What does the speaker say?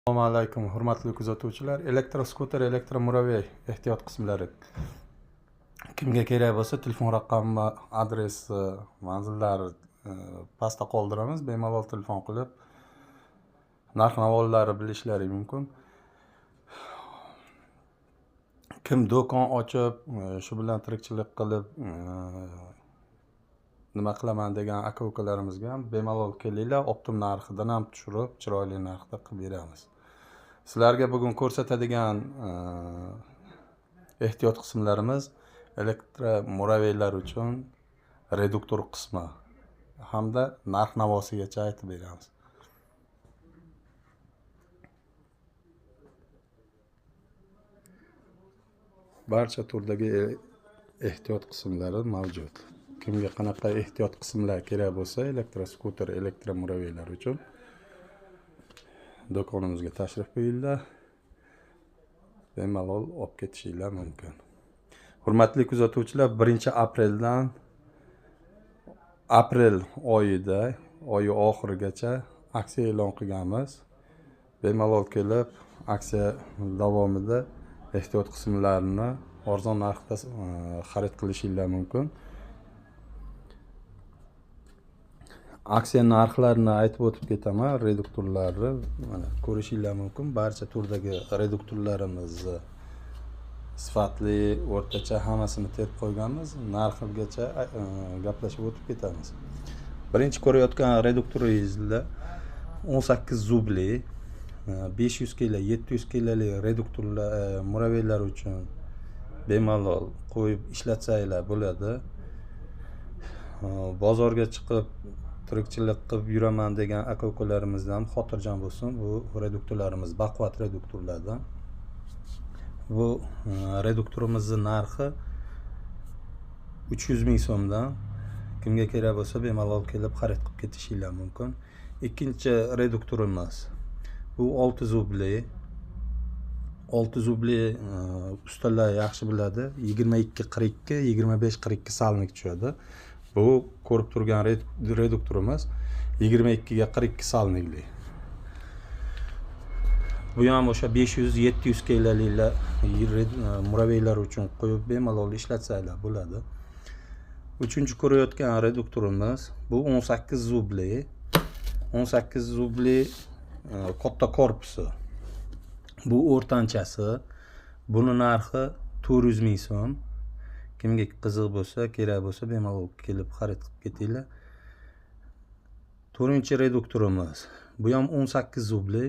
Assalomu alaykum, hurmatli kuzatuvchilar. Elektroskuter, elektromuraviy ehtiyot qismlari. Kimga kerak bo'lsa, telefon raqami, adres, manzillari pastda qoldiramiz. Bemalol telefon qilib, narx-navolarni bilishlari mumkin. Kim do'kon ochib, shu bilan tirikchilik qilib, nima qilaman degan aka-ukalarimizga ham bemalol kelinglar, optim narxidan ham tushirib, chiroyli narxda qilib beramiz. Sizlarga bugun ko'rsatadigan ehtiyot qismlarimiz elektromuraviylar uchun reduktor qismi hamda narx-navosigacha aytib beramiz. Barcha turdagi ehtiyot qismlari mavjud. Kimga qanaqa ehtiyot qismlar kerak bo'lsa, elektroskuter, elektromuraviylar uchun do'konimizga tashrif buyuringlar. Bemalol olib ketishinglar mumkin. Hurmatli kuzatuvchilar, 1-apreldan aprel oyi oxirigacha aksiya e'lon qilganmiz. Bemalol kelib, aksiya davomida ehtiyot qismlarini arzon narxda xarid qilishinglar mumkin. Aksiya narxlarini aytib o'tib ketaman. Reduktorlarni mana ko'rishinglar mumkin. Barcha turdagi reduktorlarimizni sifatli, o'rtacha hammasini terib qo'yganmiz. Narxigacha gaplashib o'tib ketamiz. Birinchi ko'rayotgan reduktoringizda 18 zubli 500 kg, 700 kglik reduktorlar, muraviylar uchun bemalol qo'yib ishlatsanglar bo'ladi. Bozorga chiqib tirikchilik qilib yuraman degan aka-ukalarimizdan xotirjam bo'lsin. Bu reduktorlarimiz baquvvat reduktorlardan. Bu reduktorimizning narxi 300 ming so'mdan. Kimga kerak bo'lsa bemalol kelib xarid qilib ketishinglar mumkin. Ikkinchi reduktorimiz bu 6 zubli. 6 zubli ustalar yaxshi biladi. 22-42, 25-42 salnik tushadi. Bu ko'rib turgan reduktorimiz 22 ga 42 salnikli. Bu ham o'sha 500-700 kglik muraviylar uchun qo'yib bemalol ishlatsanglar bo'ladi. Uchinchi ko'rayotgan reduktorimiz bu 18 zubli. 18 zubli katta korpusi. Bu o'rtanchasi. Buni narxi 400 ming so'm. Kimga qiziq bo'lsa, kerak bo'lsa bemalol kelib xarid qilib ketinglar. To'rtinchi reduktorimiz. Bu ham 18 zubli.